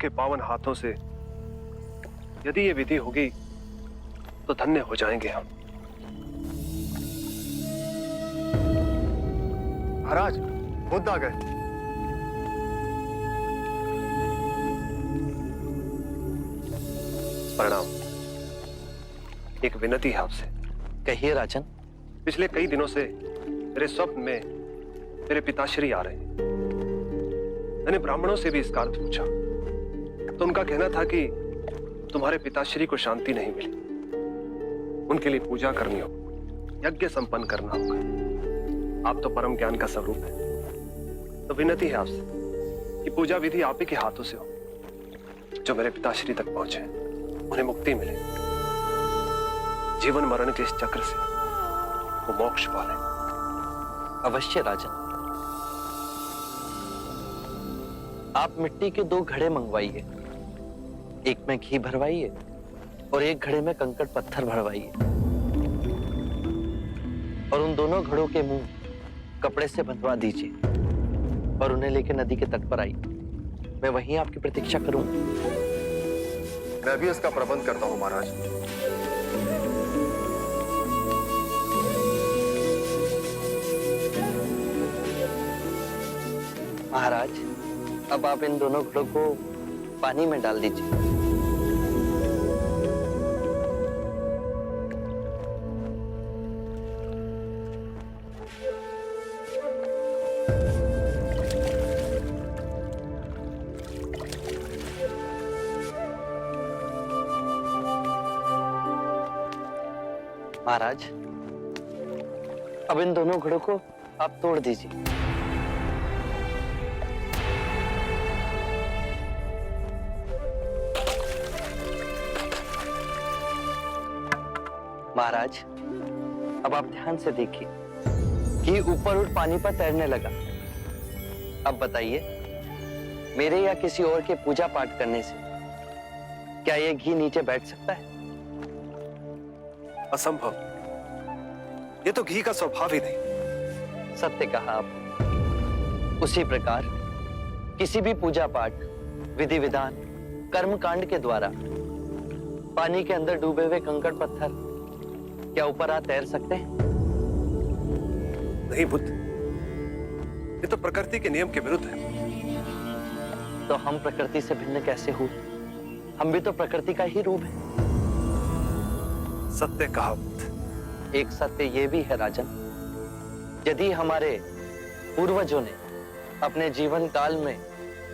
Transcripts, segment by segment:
के पावन हाथों से यदि ये विधि होगी तो धन्य हो जाएंगे हम। महाराज, बुद्ध आ गए। प्रणाम। एक विनती है आपसे। कहिए राजन। पिछले कई दिनों से मेरे स्वप्न में मेरे पिताश्री आ रहे हैं। मैंने ब्राह्मणों से भी इसका अर्थ पूछा तो उनका कहना था कि तुम्हारे पिताश्री को शांति नहीं मिली, उनके लिए पूजा करनी होगी, यज्ञ संपन्न करना होगा। आप तो परम ज्ञान का स्वरूप है, तो विनती है आपसे कि पूजा विधि आप ही के हाथों से हो, जो मेरे पिताश्री तक पहुंचे, उन्हें मुक्ति मिले, जीवन मरण के इस चक्र से वो मोक्ष पाले। अवश्य राजन। आप मिट्टी के 2 घड़े मंगवाइए, एक में घी भरवाइए और एक घड़े में कंकड़ पत्थर भरवाइए, और उन दोनों घड़ों के मुंह कपड़े से बंधवा दीजिए और उन्हें लेकर नदी के तट पर आइए। मैं वहीं आपकी प्रतीक्षा करूंगा। मैं भी इसका प्रबंध करता हूं महाराज। महाराज, अब आप इन दोनों घड़ों को पानी में डाल दीजिए। महाराज, अब इन दोनों घड़ों को आप तोड़ दीजिए। महाराज, अब आप ध्यान से देखिए कि ऊपर उठ पानी पर तैरने लगा। अब बताइए, मेरे या किसी और के पूजा पाठ करने से क्या यह घी नीचे बैठ सकता है? असंभव। ये तो घी का स्वभाव ही नहीं। सत्य कहा आप। उसी प्रकार किसी भी पूजा पाठ, विधि विधान, कर्म कांड के द्वारा पानी के अंदर डूबे हुए कंकड़ पत्थर क्या ऊपर आ तैर सकते हैं? नहीं बुद्ध, ये तो प्रकृति के नियम के विरुद्ध है। तो हम प्रकृति से भिन्न कैसे हुए? हम भी तो प्रकृति का ही रूप है। सत्य कहा बुद्ध। एक सत्य ये भी है राजन, यदि हमारे पूर्वजों ने अपने जीवन काल में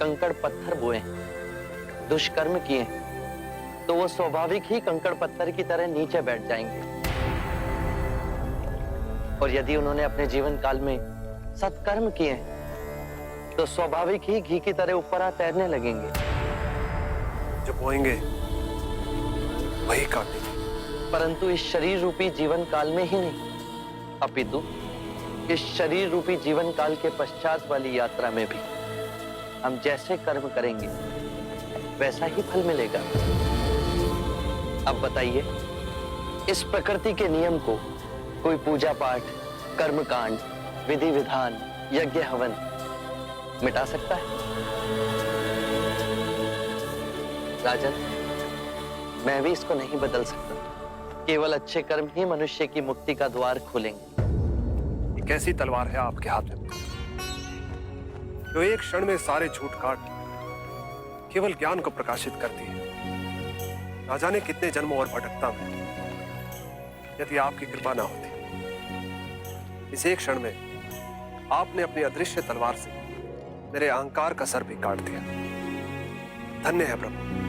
कंकड़ पत्थर बोए हैं, दुष्कर्म किए हैं, तो वो स्वाभाविक ही कंकड़ पत्थर की तरह नीचे बैठ जाएंगे। और यदि उन्होंने अपने जीवन काल में सत्कर्म किए हैं, तो स्वाभाविक ही घी की तरह ऊपर आ तैरने लगेंगे। जो बोएंगे वही काटेंगे। परंतु इस शरीर रूपी जीवन काल में ही नहीं, अपितु इस शरीर रूपी जीवन काल के पश्चात वाली यात्रा में भी हम जैसे कर्म करेंगे वैसा ही फल मिलेगा। अब बताइए, इस प्रकृति के नियम को कोई पूजा पाठ, कर्म कांड, विधि विधान, यज्ञ हवन मिटा सकता है? राजन, मैं भी इसको नहीं बदल सकता। केवल अच्छे कर्म ही मनुष्य की मुक्ति का द्वार खोलेंगे। ये कैसी तलवार है आपके हाथ में, जो एक क्षण में सारे झूठ काट केवल ज्ञान को प्रकाशित करती है। ना जाने कितने जन्मों और भटकता में यदि आपकी कृपा ना होती। इस एक क्षण में आपने अपनी अदृश्य तलवार से मेरे अहंकार का सर भी काट दिया। धन्य है प्रभु।